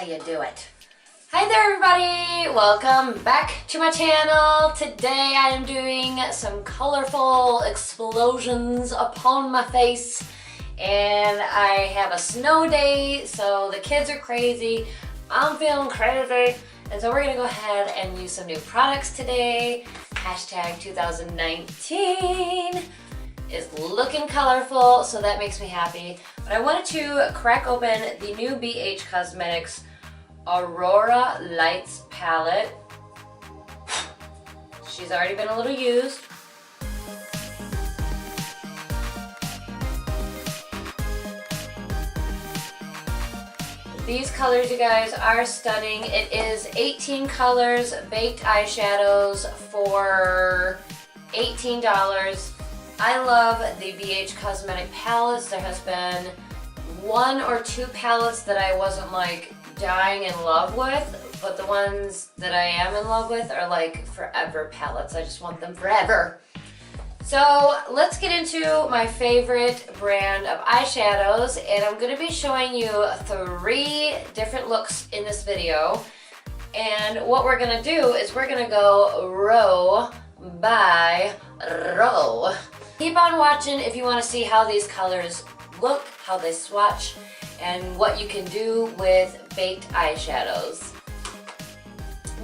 how you do it. Hi there everybody! Welcome back to my channel. Today I am doing some colorful explosions upon my face. And I have a snow day, so the kids are crazy. I'm feeling crazy. And so we're gonna go ahead and use some new products today. Hashtag 2019 is looking colorful, so that makes me happy. But I wanted to crack open the new BH Cosmetics Aurora Lights palette. She's already been a little used. These colors, you guys, are stunning. It is 18 colors, baked eyeshadows for $18. I love the BH Cosmetic palettes. There has been one or two palettes that I wasn't like dying in love with, but the ones that I am in love with are like forever palettes. I just want them forever. So let's get into my favorite brand of eyeshadows, and I'm going to be showing you 3 different looks in this video. And what we're going to do is we're going to go row by row. Keep on watching if you want to see how these colors look, how they swatch, and what you can do with baked eyeshadows.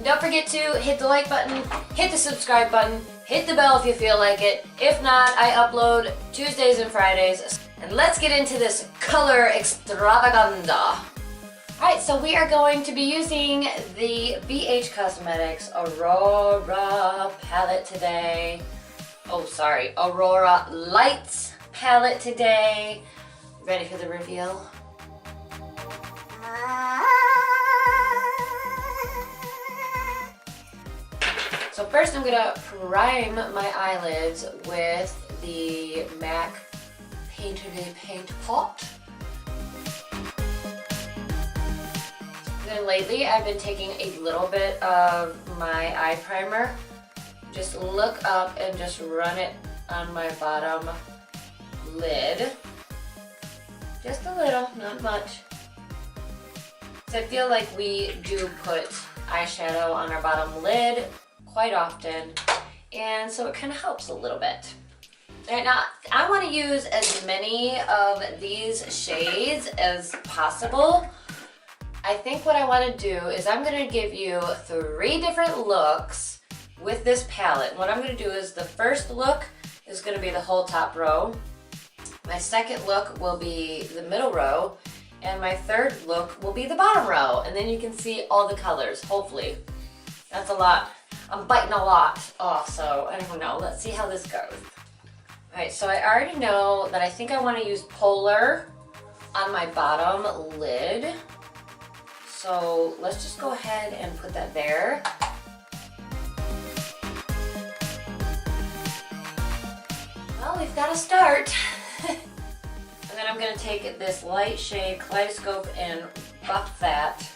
Don't forget to hit the like button, hit the subscribe button, hit the bell if you feel like it. If not, I upload Tuesdays and Fridays. And let's get into this color extravaganza. Alright, so we are going to be using the BH Cosmetics Aurora palette today. Oh, sorry, Aurora Lights palette today. Ready for the reveal? So first I'm gonna prime my eyelids with the MAC Painterly Paint Pot. Then lately I've been taking a little bit of my eye primer. Just look up and just run it on my bottom lid. Just a little, not much. So I feel like we do put eyeshadow on our bottom lid quite often, and so it kind of helps a little bit. Right, now I want to use as many of these shades as possible. I think what I want to do is I'm going to give you 3 different looks with this palette. What I'm going to do is the first look is going to be the whole top row. My second look will be the middle row, and my third look will be the bottom row, and then you can see all the colors, hopefully. That's a lot. I'm biting a lot off, so I don't know. Let's see how this goes. Alright, so I already know that I think I want to use Polar on my bottom lid. So let's just go ahead and put that there. Well, we've got to start. And then I'm going to take this light shade Kaleidoscope and buff that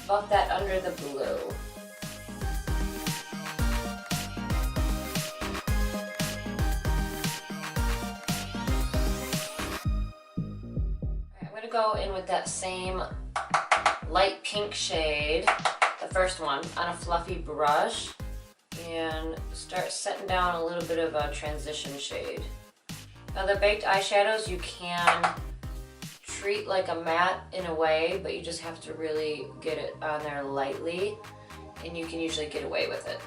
under the blue. I'm going to go in with that same light pink shade, the first one, on a fluffy brush, and start setting down a little bit of a transition shade. Now the baked eyeshadows you can treat like a matte in a way, but you just have to really get it on there lightly, and you can usually get away with it.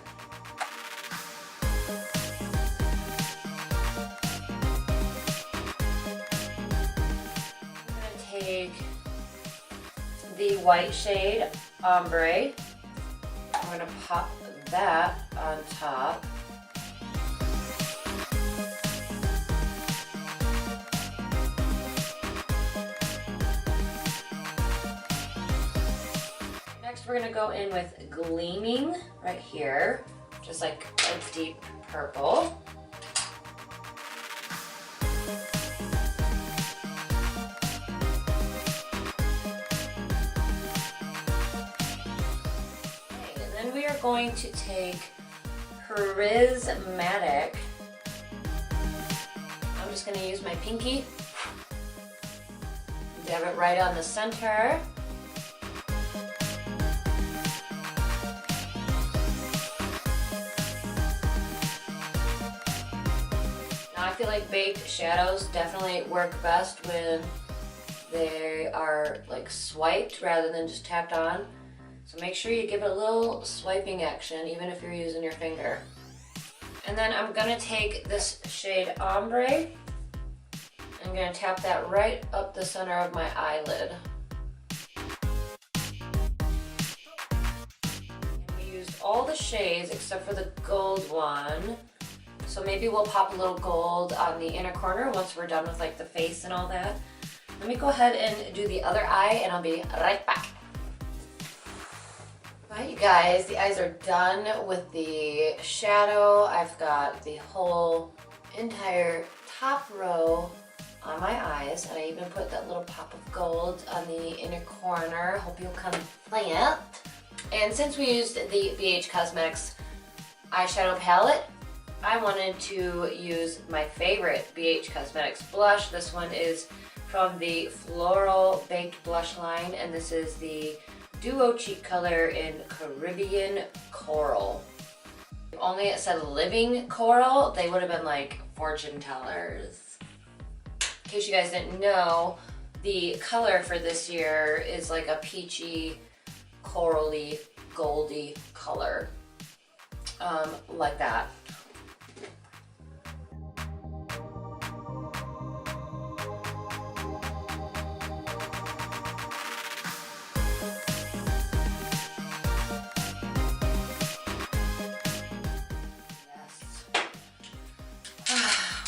I'm going to take the white shade Ombre. I'm going to pop that on top. Next we're going to go in with Gleaming right here, just like a deep purple. We are going to take Prismatic. I'm just going to use my pinky, dab it right on the center. feel like baked shadows definitely work best when they are like swiped rather than just tapped on. So make sure you give it a little swiping action even if you're using your finger. And then I'm gonna take this shade Ombre. I'm gonna tap that right up the center of my eyelid. And we used all the shades except for the gold one. So maybe we'll pop a little gold on the inner corner once we're done with like the face and all that. Let me go ahead and do the other eye and I'll be right back. Alright you guys, the eyes are done with the shadow. I've got the whole entire top row on my eyes, and I even put that little pop of gold on the inner corner. Hope you'll come play it. And since we used the BH Cosmetics eyeshadow palette, I wanted to use my favorite BH Cosmetics blush. This one is from the Floral Baked Blush line, and this is the Duo Cheek Color in Caribbean Coral. If only it said Living Coral, they would have been like fortune tellers. In case you guys didn't know, the color for this year is like a peachy, corally, goldy color, like that.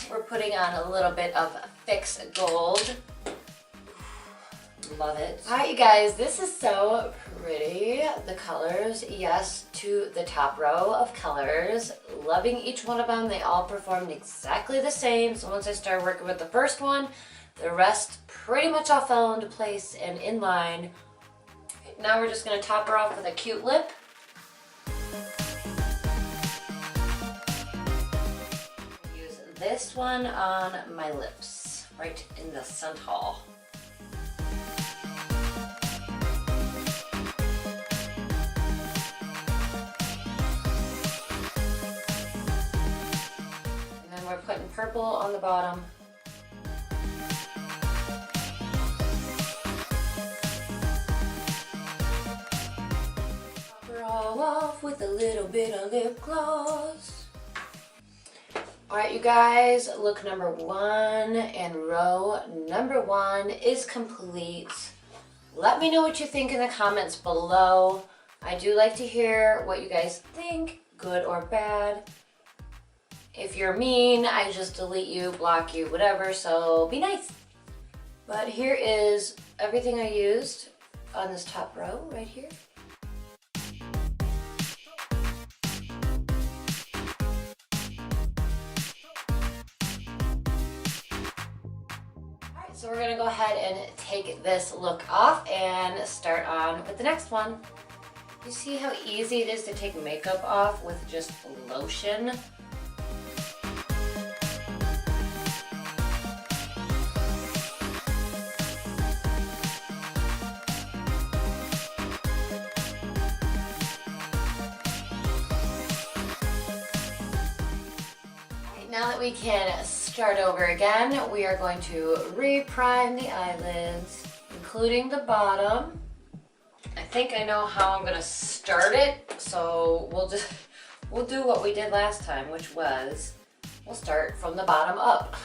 We're putting on a little bit of Fix Gold. Love it. Alright you guys, this is so pretty. The colors, yes, to the top row of colors. Loving each one of them. They all performed exactly the same. So once I started working with the first one, the rest pretty much all fell into place and in line. Now we're just going to top her off with a cute lip. This one on my lips, right in the center. And then we're putting purple on the bottom. Top her all off with a little bit of lip gloss. Alright you guys, look number one and row number one is complete. Let me know what you think in the comments below. I do like to hear what you guys think, good or bad. If you're mean, I just delete you, block you, whatever, so be nice. But here is everything I used on this top row right here. So we're gonna go ahead and take this look off and start on with the next one. You see how easy it is to take makeup off with just lotion? Now that we can start over again, we are going to re-prime the eyelids, including the bottom. I think I know how I'm gonna start it, so we'll do what we did last time, which was we'll start from the bottom up.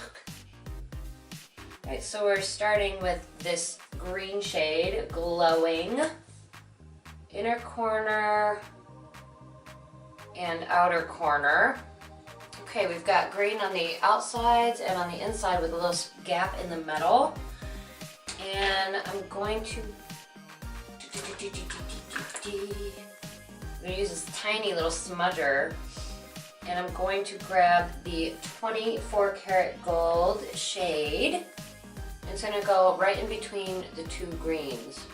Alright, so we're starting with this green shade, Glowing, inner corner and outer corner. Okay, we've got green on the outsides and on the inside with a little gap in the middle. And I'm going to use this tiny little smudger, and I'm going to grab the 24 karat gold shade, and it's going to go right in between the two greens.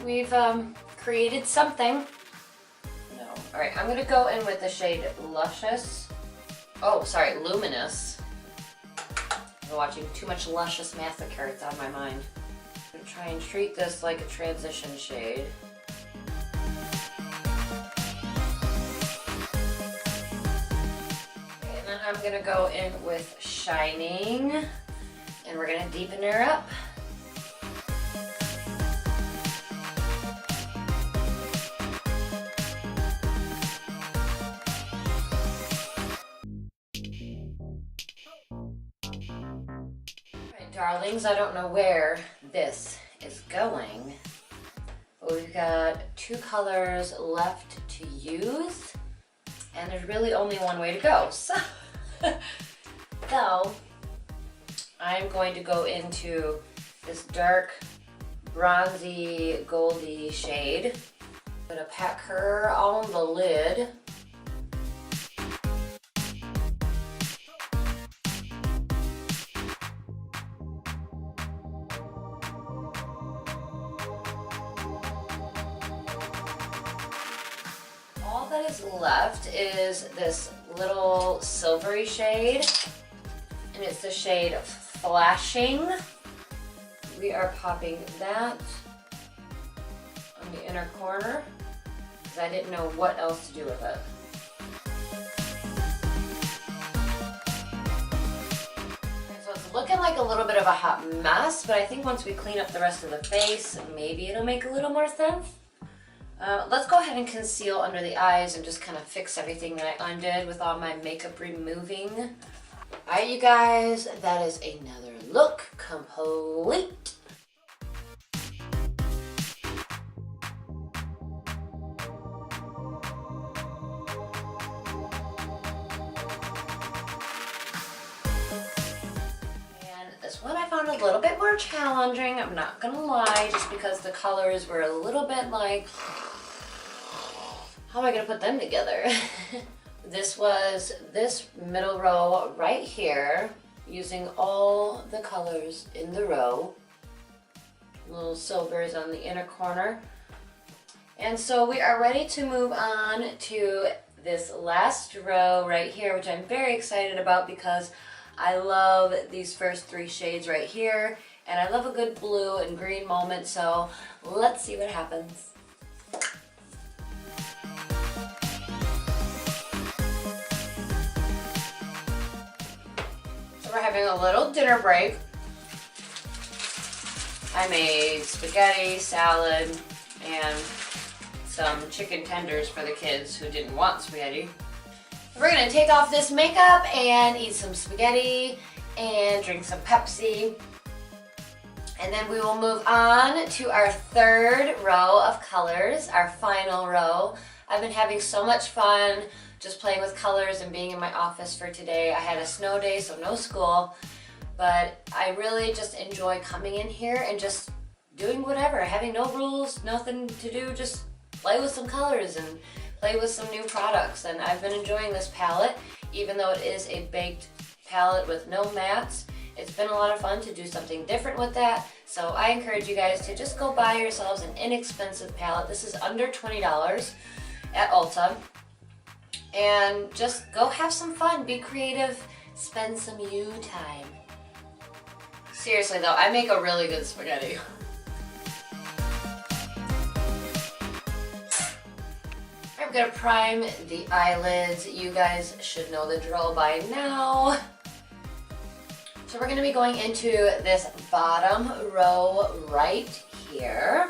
We've created something. No. Alright, I'm gonna go in with the shade Luscious. Oh, sorry, Luminous. I'm watching too much Luscious Massacre, it's on my mind. I'm gonna try and treat this like a transition shade. Okay, and then I'm gonna go in with Shining, and we're gonna deepen her up. Darlings, I don't know where this is going, but we've got 2 colors left to use, and there's really only one way to go. So I'm going to go into this dark bronzy goldy shade. I'm gonna pack her on the lid. All that is left is this little silvery shade, and it's the shade Flashing. We are popping that on the inner corner because I didn't know what else to do with it. So it's looking like a little bit of a hot mess, but I think once we clean up the rest of the face, maybe it'll make a little more sense. Let's go ahead and conceal under the eyes and just kind of fix everything that I undid with all my makeup removing. Alright, you guys, that is another look complete. And this one I found a little bit more challenging, I'm not gonna lie, just because the colors were a little bit like, how am I gonna put them together? This was this middle row right here, using all the colors in the row. Little silvers on the inner corner. And so we are ready to move on to this last row right here, which I'm very excited about because I love these first 3 shades right here, and I love a good blue and green moment, so let's see what happens. We're having a little dinner break. I made spaghetti, salad, and some chicken tenders for the kids who didn't want spaghetti. We're gonna take off this makeup and eat some spaghetti and drink some Pepsi. And then we will move on to our 3rd row of colors, our final row. I've been having so much fun just playing with colors and being in my office for today. I had a snow day, so no school, but I really just enjoy coming in here and just doing whatever, having no rules, nothing to do, just play with some colors and play with some new products. And I've been enjoying this palette, even though it is a baked palette with no mattes. It's been a lot of fun to do something different with that. So I encourage you guys to just go buy yourselves an inexpensive palette. This is under $20 at Ulta. And just go have some fun, be creative, spend some you time. Seriously though, I make a really good spaghetti. I'm gonna prime the eyelids. You guys should know the drill by now. So we're gonna be going into this bottom row right here.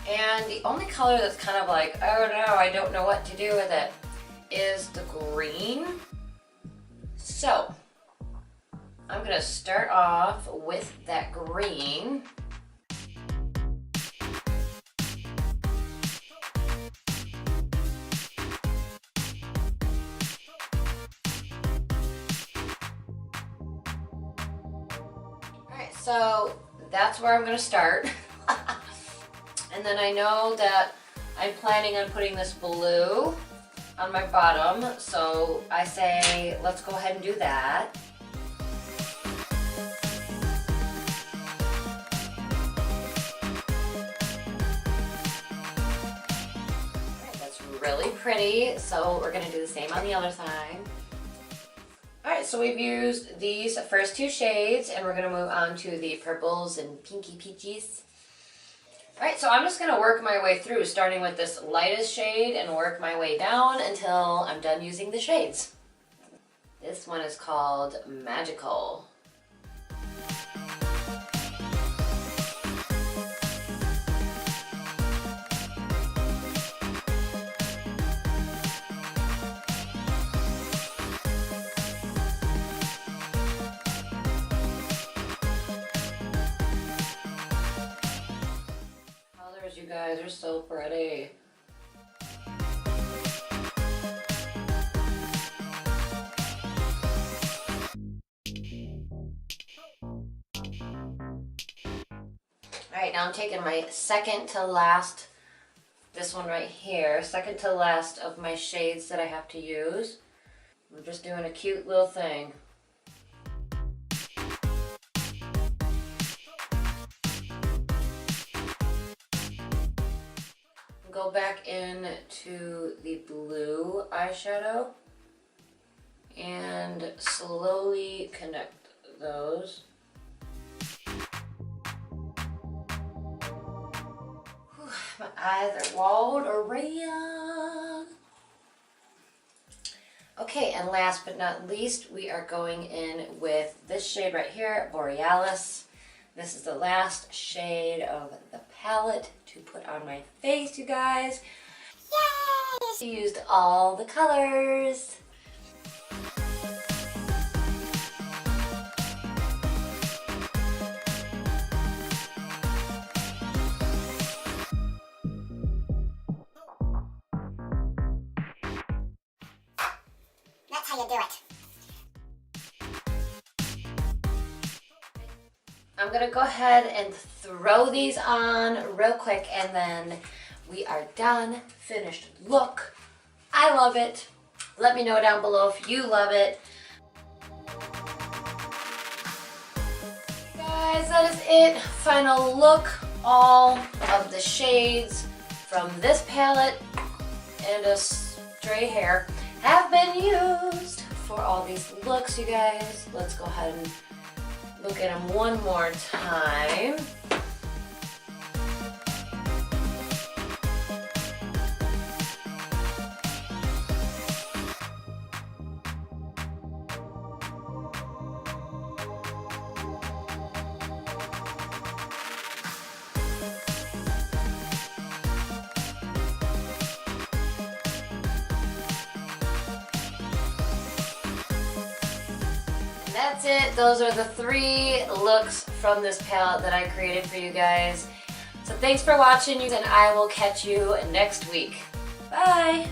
And the only color that's kind of like, oh no, I don't know what to do with it, is the green. So I'm gonna start off with that green. Alright, so that's where I'm gonna start. And then I know that I'm planning on putting this blue on my bottom, so I say let's go ahead and do that. Alright, that's really pretty, so we're going to do the same on the other side. Alright, so we've used these first two shades and we're going to move on to the purples and pinky peaches. Alright, so I'm just going to work my way through, starting with this lightest shade and work my way down until I'm done using the shades. This one is called Magical. Colors, you guys are so pretty. Alright, now I'm taking my second to last, this one right here, second to last of my shades that I have to use. I'm just doing a cute little thing. Go back into the blue eyeshadow and slowly connect those. My eyes are walled around. Okay, and last but not least, we are going in with this shade right here, Borealis. This is the last shade of the palette to put on my face, you guys. Yay! I used all the colors. That's how you do it. I'm gonna go ahead and throw these on real quick and then we are done. Finished look. I love it. Let me know down below if you love it. Guys, that is it. Final look. All of the shades from this palette and a stray hair have been used for all these looks, you guys. Let's go ahead and look at them one more time. That's it. Those are the 3 looks from this palette that I created for you guys. So thanks for watching, and I will catch you next week. Bye!